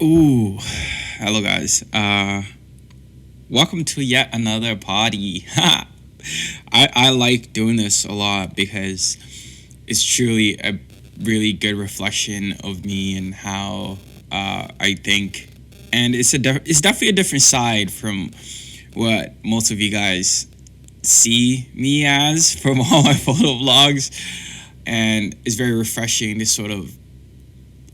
Ooh, hello guys. Welcome to yet another party. I like doing this a lot because it's truly a really good reflection of me and how I think, and it's definitely a different side from what most of you guys see me as from all my photo vlogs, and it's very refreshing to sort of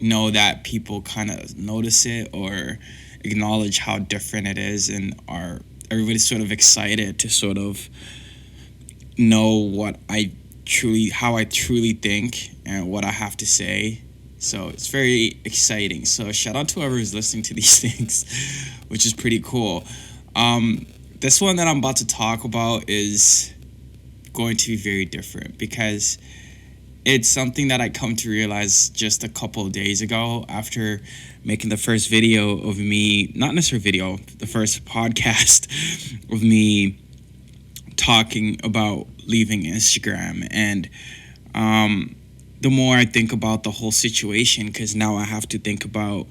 know that people kind of notice it or acknowledge how different it is and are everybody's sort of excited to sort of know how I truly think and what I have to say. So it's very exciting. So shout out to whoever is listening to these things, which is pretty cool. This one that I'm about to talk about is going to be very different because it's something that I come to realize just a couple of days ago after making the first video of me, not necessarily video, the first podcast of me talking about leaving Instagram. And the more I think about the whole situation, because now I have to think about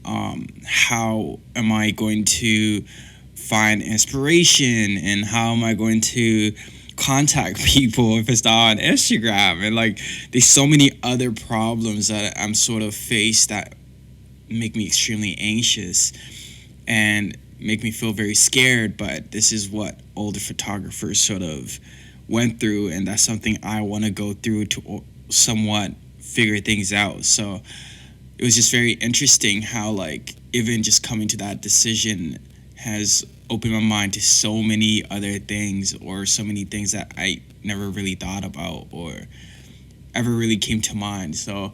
how am I going to find inspiration and how am I going to contact people if it's not on Instagram, and like there's so many other problems that I'm sort of faced that make me extremely anxious and make me feel very scared. But this is what older photographers sort of went through, and that's something I want to go through to somewhat figure things out. So it was just very interesting how like even just coming to that decision has opened my mind to so many other things, or so many things that I never really thought about or ever really came to mind. So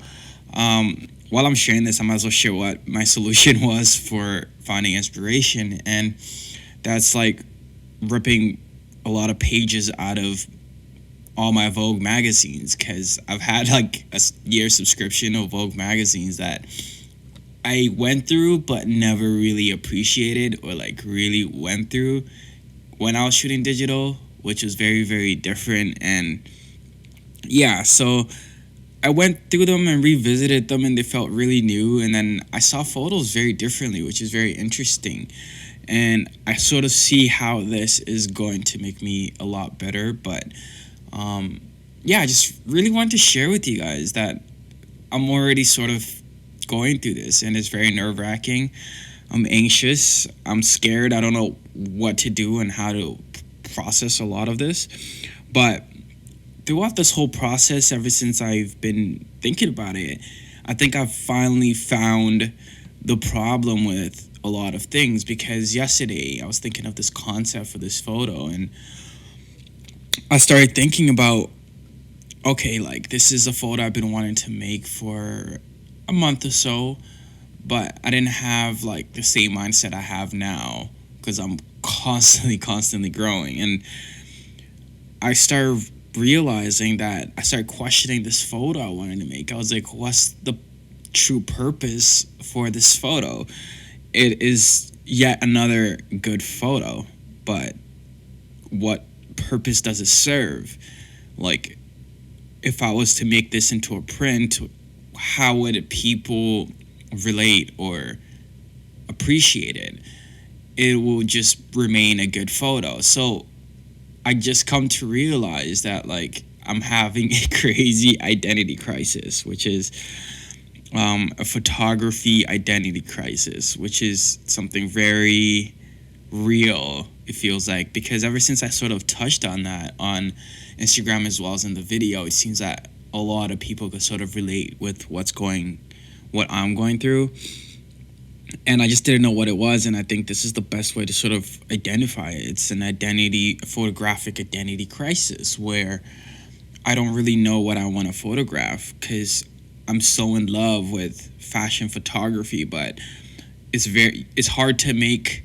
while I'm sharing this, I might as well share what my solution was for finding inspiration, and that's like ripping a lot of pages out of all my Vogue magazines, because I've had like a year subscription of Vogue magazines that I went through but never really appreciated or like really went through when I was shooting digital, which was very, very different. And yeah, so I went through them and revisited them, and they felt really new. And then I saw photos very differently, which is very interesting. And I sort of see how this is going to make me a lot better. But yeah, I just really want to share with you guys that I'm already sort of going through this, and it's very nerve-wracking. I'm anxious, I'm scared, I don't know what to do and how to process a lot of this. But throughout this whole process, ever since I've been thinking about it, I think I've finally found the problem with a lot of things. Because yesterday I was thinking of this concept for this photo, and I started thinking about, okay, like this is a photo I've been wanting to make for a month or so, but I didn't have like the same mindset I have now because I'm constantly growing. And I started realizing that I started questioning this photo I wanted to make. I was like, what's the true purpose for this photo? It is yet another good photo, but what purpose does it serve? Like, if I was to make this into a print, how would people relate or appreciate it? It will just remain a good photo. So I just come to realize that like I'm having a crazy identity crisis, which is a photography identity crisis, which is something very real, it feels like, because ever since I sort of touched on that on Instagram as well as in the video, it seems that a lot of people could sort of relate with what I'm going through. And I just didn't know what it was, and I think this is the best way to sort of identify it. It's a photographic identity crisis, where I don't really know what I want to photograph because I'm so in love with fashion photography, but it's hard to make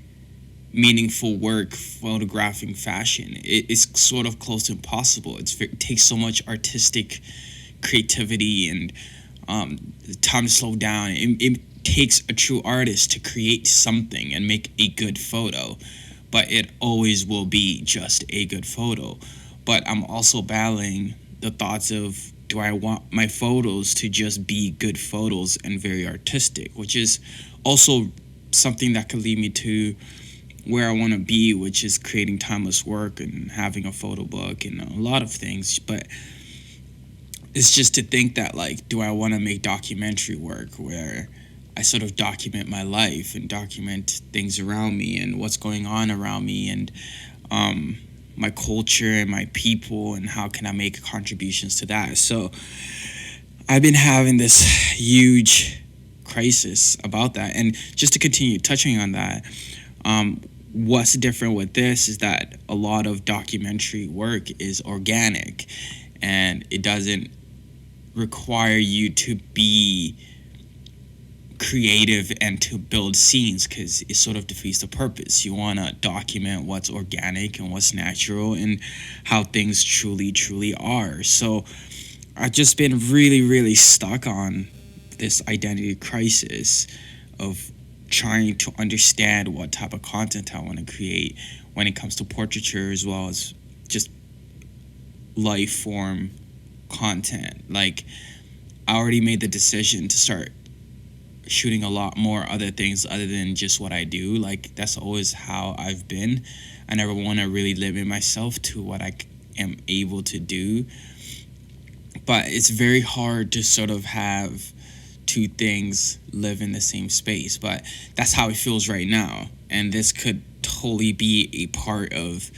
meaningful work photographing fashion. It's sort of close to impossible. It takes so much artistic creativity and time to slow down. It takes a true artist to create something and make a good photo, but it always will be just a good photo. But I'm also battling the thoughts of, do I want my photos to just be good photos and very artistic, which is also something that could lead me to where I want to be, which is creating timeless work and having a photo book and a lot of things. But it's just to think that, like, do I want to make documentary work where I sort of document my life and document things around me and what's going on around me, and my culture and my people, and how can I make contributions to that. So I've been having this huge crisis about that. And just to continue touching on that, what's different with this is that a lot of documentary work is organic, and it doesn't require you to be creative and to build scenes, because it sort of defeats the purpose. You want to document what's organic and what's natural and how things truly are. So I've just been really stuck on this identity crisis of trying to understand what type of content I want to create when it comes to portraiture, as well as just life form content. Like, I already made the decision to start shooting a lot more other things other than just what I do. Like, that's always how I've been. I never want to really limit myself to what I am able to do. But it's very hard to sort of have two things live in the same space. But that's how it feels right now. And this could totally be a part of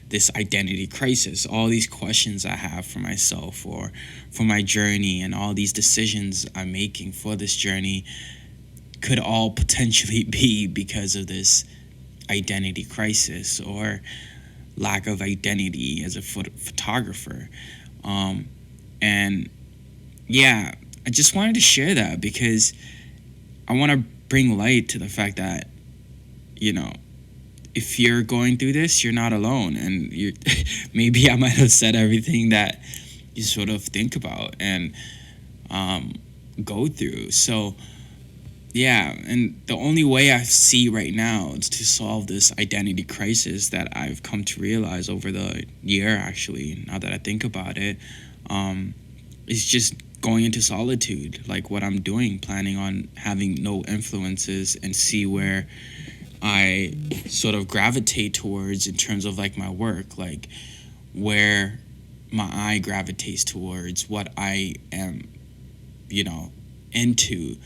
this identity crisis. All these questions I have for myself or for my journey, and all these decisions I'm making for this journey could all potentially be because of this identity crisis or lack of identity as a photographer. And yeah, I just wanted to share that because I want to bring light to the fact that, you know, if you're going through this, you're not alone. And you maybe I might have said everything that you sort of think about and go through. So yeah, and the only way I see right now is to solve this identity crisis that I've come to realize over the year, actually, now that I think about it, is just going into solitude, like what I'm doing, planning on having no influences, and see where I sort of gravitate towards in terms of like my work, like where my eye gravitates towards, what I am, into.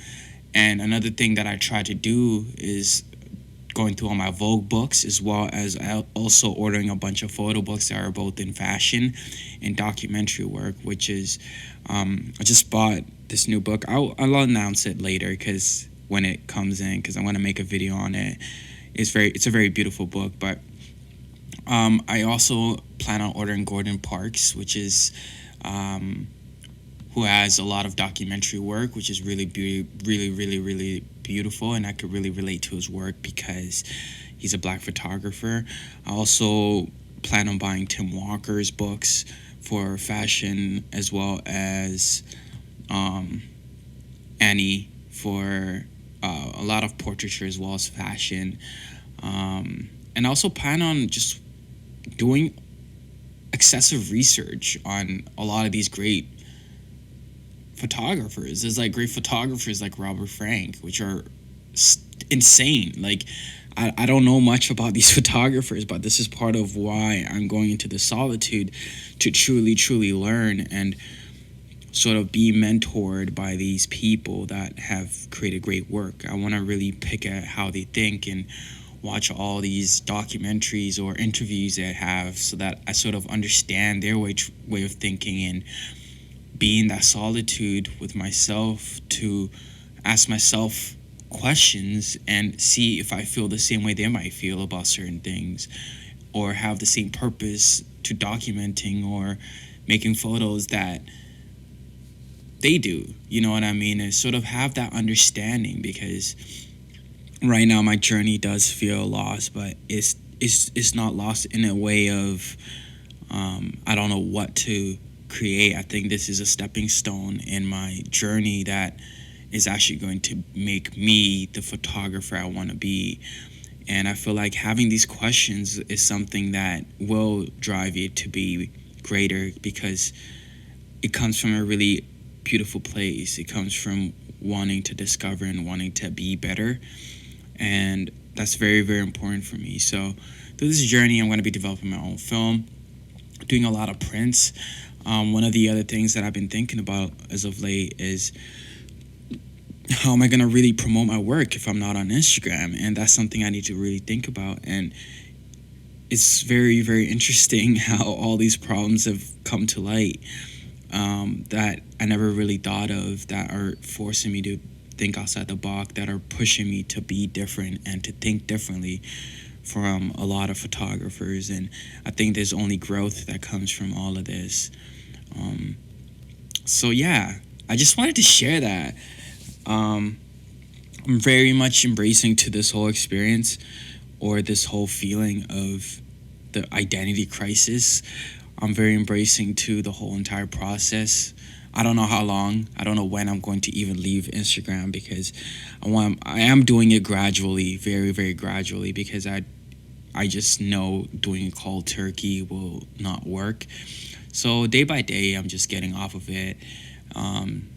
And another thing that I try to do is going through all my Vogue books, as well as also ordering a bunch of photo books that are both in fashion and documentary work, which is, I just bought this new book. I'll announce it later because when it comes in, because I want to make a video on it. It's a very beautiful book, but I also plan on ordering Gordon Parks, which is who has a lot of documentary work, which is really beautiful, and I could really relate to his work because he's a Black photographer. I also plan on buying Tim Walker's books for fashion, as well as Annie for a lot of portraiture as well as fashion. And I also plan on just doing excessive research on a lot of these great photographers. There's like great photographers like Robert Frank, which are insane. Like, I don't know much about these photographers, but this is part of why I'm going into the solitude, to truly learn and sort of be mentored by these people that have created great work. I want to really pick at how they think and watch all these documentaries or interviews they have, so that I sort of understand their way of thinking, and be in that solitude with myself to ask myself questions and see if I feel the same way they might feel about certain things, or have the same purpose to documenting or making photos that they do. You know what I mean? And sort of have that understanding, because right now my journey does feel lost, but it's not lost in a way of I don't know what to create. I think this is a stepping stone in my journey that is actually going to make me the photographer I want to be. And I feel like having these questions is something that will drive you to be greater, because it comes from a really beautiful place. It comes from wanting to discover and wanting to be better. And that's very, very important for me. So through this journey, I'm going to be developing my own film, doing a lot of prints. One of the other things that I've been thinking about as of late is how am I going to really promote my work if I'm not on Instagram? And that's something I need to really think about. And it's very, very interesting how all these problems have come to light, that I never really thought of, that are forcing me to think outside the box, that are pushing me to be different and to think differently from a lot of photographers. And I think there's only growth that comes from all of this. So yeah, I just wanted to share that. I'm very much embracing to this whole experience, or this whole feeling of the identity crisis. I'm very embracing to the whole entire process. I don't know how long. I don't know when I'm going to even leave Instagram, because I am doing it gradually, very, very gradually, because I just know doing it cold turkey will not work. So day by day, I'm just getting off of it,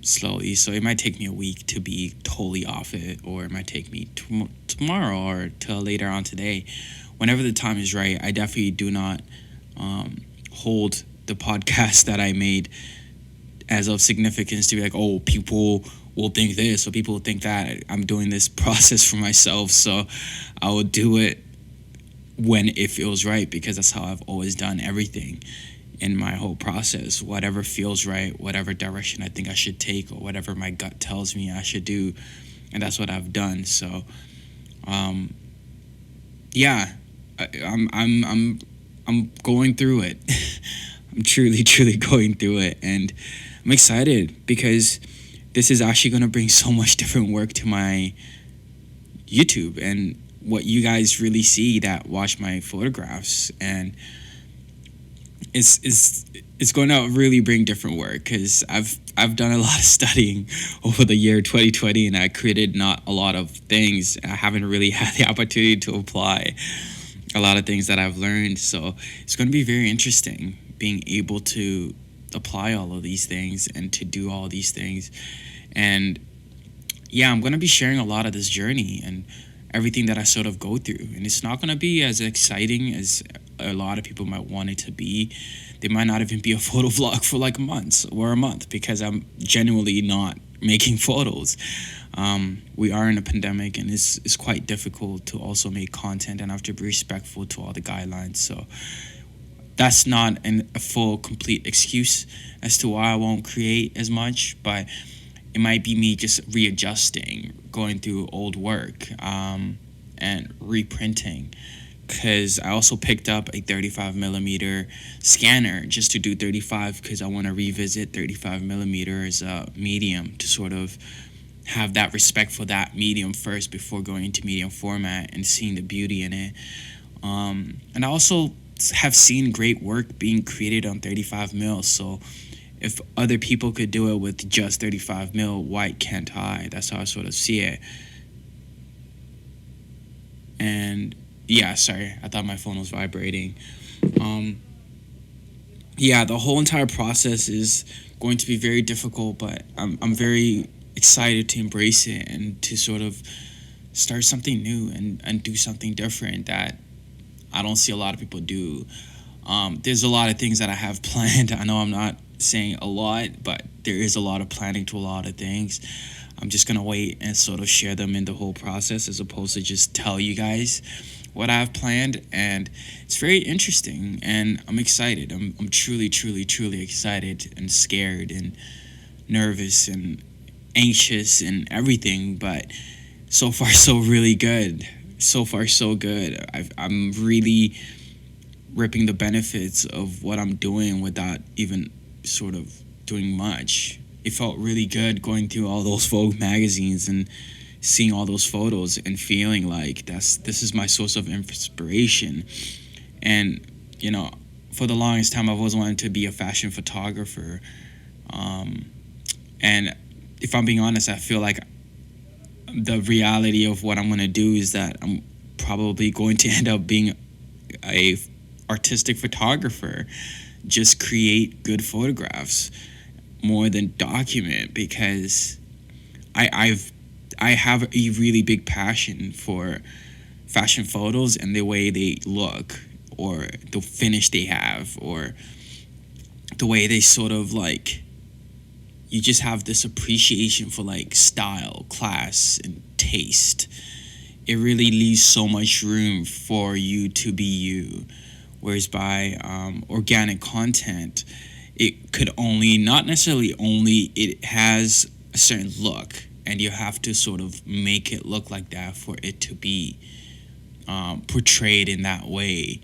slowly. So it might take me a week to be totally off it, or it might take me tomorrow or till later on today. Whenever the time is right, I definitely do not hold the podcast that I made as of significance to be like, oh, people will think this or people will think that. I'm doing this process for myself, so I will do it when it feels right, because that's how I've always done everything in my whole process. Whatever feels right, whatever direction I think I should take, or whatever my gut tells me I should do, and that's what I've done. So, yeah, I'm going through it. I'm truly, truly going through it, and I'm excited because this is actually going to bring so much different work to my YouTube and what you guys really see that watch my photographs. And it's going to really bring different work, because I've done a lot of studying over the year 2020, and I created not a lot of things. I haven't really had the opportunity to apply a lot of things that I've learned. So it's going to be very interesting being able to apply all of these things and to do all these things. And yeah, I'm going to be sharing a lot of this journey and everything that I sort of go through. And it's not going to be as exciting as a lot of people might want it to be. There might not even be a photo vlog for like months or a month, because I'm genuinely not making photos. We are in a pandemic, and it's quite difficult to also make content, and I have to be respectful to all the guidelines. So that's not a full, complete excuse as to why I won't create as much, but it might be me just readjusting, going through old work, and reprinting. Because I also picked up a 35 millimeter scanner just to do 35, because I want to revisit 35 millimeter as a medium, to sort of have that respect for that medium first before going into medium format and seeing the beauty in it. And I also have seen great work being created on 35 mil. So if other people could do it with just 35 mil, why can't I? That's how I sort of see it. And yeah, sorry, I thought my phone was vibrating. Yeah, the whole entire process is going to be very difficult, but I'm very excited to embrace it and to sort of start something new and do something different that I don't see a lot of people do. There's a lot of things that I have planned. I know I'm not saying a lot, but there is a lot of planning to a lot of things. I'm just going to wait and sort of share them in the whole process, as opposed to just tell you guys what I've planned. And it's very interesting, and I'm excited. I'm truly, truly, truly excited and scared and nervous and anxious and everything, but so far so really good. So far so good. I'm really ripping the benefits of what I'm doing without even sort of doing much. It felt really good going through all those Vogue magazines and seeing all those photos and feeling like this is my source of inspiration. And you know, for the longest time I've always wanted to be a fashion photographer, and if I'm being honest, I feel like the reality of what I'm going to do is that I'm probably going to end up being a artistic photographer, just create good photographs. more than document, because I've I have a really big passion for fashion photos and the way they look, or the finish they have, or the way they sort of like, you just have this appreciation for like style, class, and taste. It really leaves so much room for you to be you. Whereas by organic content, it could only, not necessarily only, it has a certain look, and you have to sort of make it look like that for it to be portrayed in that way.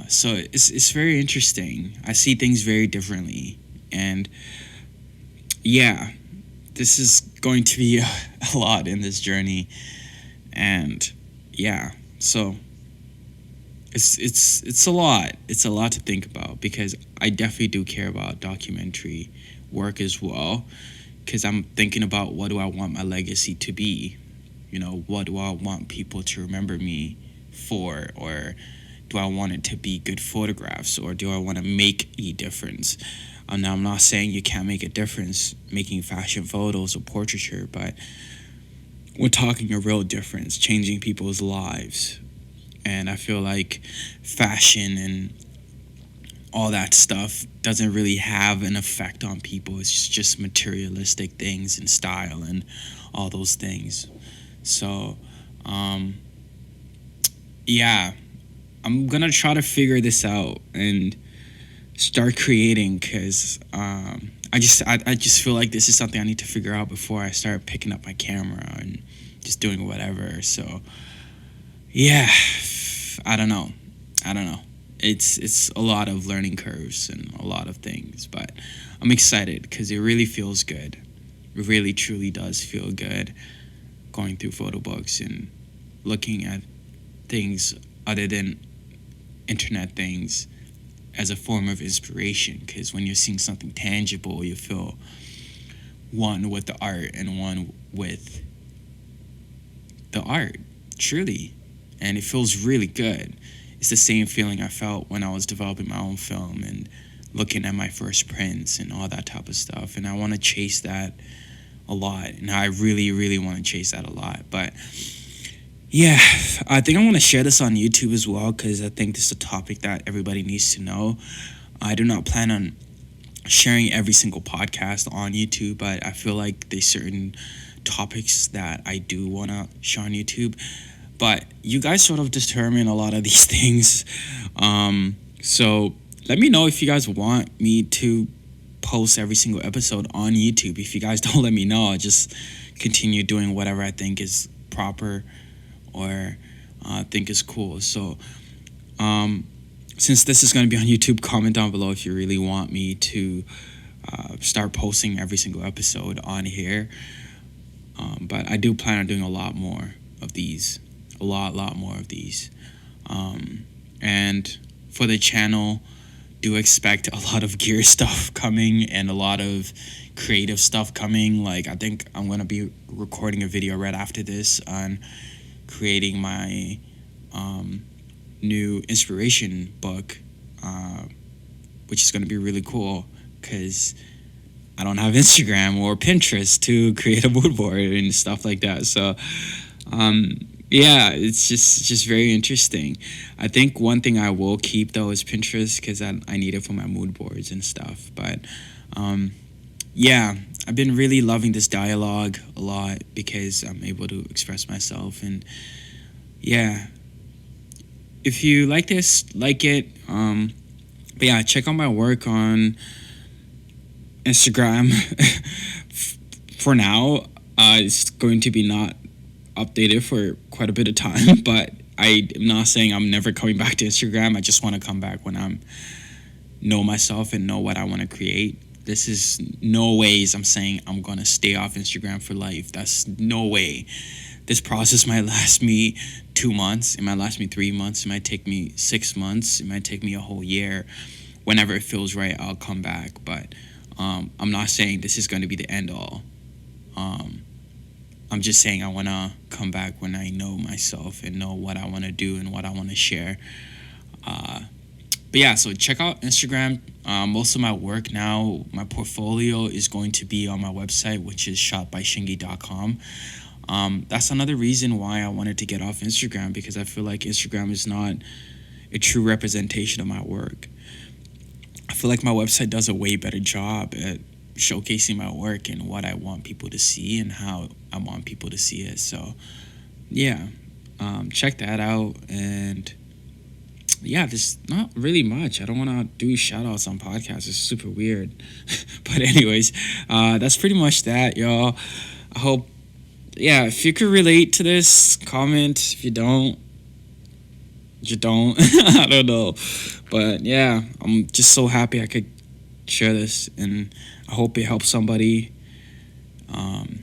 So it's very interesting. I see things very differently. And yeah, this is going to be a lot in this journey. And yeah, so it's a lot. It's a lot to think about, because I definitely do care about documentary work as well, because I'm thinking about, what do I want my legacy to be? What do I want people to remember me for? Or do I want it to be good photographs, or do I want to make a difference? Now, I'm not saying you can't make a difference making fashion photos or portraiture, but we're talking a real difference, changing people's lives. And I feel like fashion and all that stuff doesn't really have an effect on people. It's just materialistic things and style and all those things. So, yeah, I'm gonna try to figure this out and start creating, because I just feel like this is something I need to figure out before I start picking up my camera and just doing whatever. So yeah, I don't know. It's a lot of learning curves and a lot of things, but I'm excited because it really feels good. It really truly does feel good going through photo books and looking at things other than internet things as a form of inspiration, because when you're seeing something tangible, you feel one with the art and one with the art, truly. And it feels really good. It's the same feeling I felt when I was developing my own film and looking at my first prints and all that type of stuff. And I want to chase that a lot. And I really, really want to chase that a lot. But yeah, I think I want to share this on YouTube as well, because I think this is a topic that everybody needs to know. I do not plan on sharing every single podcast on YouTube, but I feel like there's certain topics that I do want to share on YouTube. But you guys sort of determine a lot of these things. So let me know if you guys want me to post every single episode on YouTube. If you guys don't let me know, I'll just continue doing whatever I think is proper or think is cool. So since this is going to be on YouTube, comment down below if you really want me to start posting every single episode on here. But I do plan on doing a lot more of these. A lot more of these. And for the channel, do expect a lot of gear stuff coming and a lot of creative stuff coming. Like, I think I'm going to be recording a video right after this on creating my new inspiration book, which is going to be really cool, because I don't have Instagram or Pinterest to create a mood board and stuff like that. So yeah, it's just very interesting. I think one thing I will keep though is Pinterest, because I need it for my mood boards and stuff. But yeah, I've been really loving this dialogue a lot, because I'm able to express myself. And yeah, if you like this, like it. But yeah, check out my work on Instagram. For now, it's going to be not updated for quite a bit of time, but I'm not saying I'm never coming back to Instagram. I just want to come back when I'm know myself and know what I want to create. This is no ways I'm saying I'm going to stay off Instagram for life. That's no way. This process might last me 2 months. It might last me 3 months. It might take me 6 months. It might take me a whole year. Whenever it feels right, I'll come back. But I'm not saying this is going to be the end all. I'm just saying I want to come back when I know myself and know what I want to do and what I want to share. But But yeah, so check out Instagram. Most of my work now, my portfolio is going to be on my website, which is shotbyshingi.com. That's another reason why I wanted to get off Instagram, because I feel like Instagram is not a true representation of my work. I feel like my website does a way better job at showcasing my work and what I want people to see and how I want people to see it. So, yeah, check that out. And yeah, there's not really much. I don't want to do shout outs on podcasts. It's super weird. But, anyways, that's pretty much that, y'all. I hope, yeah, if you could relate to this, comment. If you don't, you don't. I don't know. But yeah, I'm just so happy I could share this, and I hope it helps somebody. And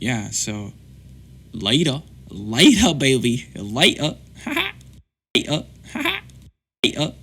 yeah, so later, later, baby, later, later, later.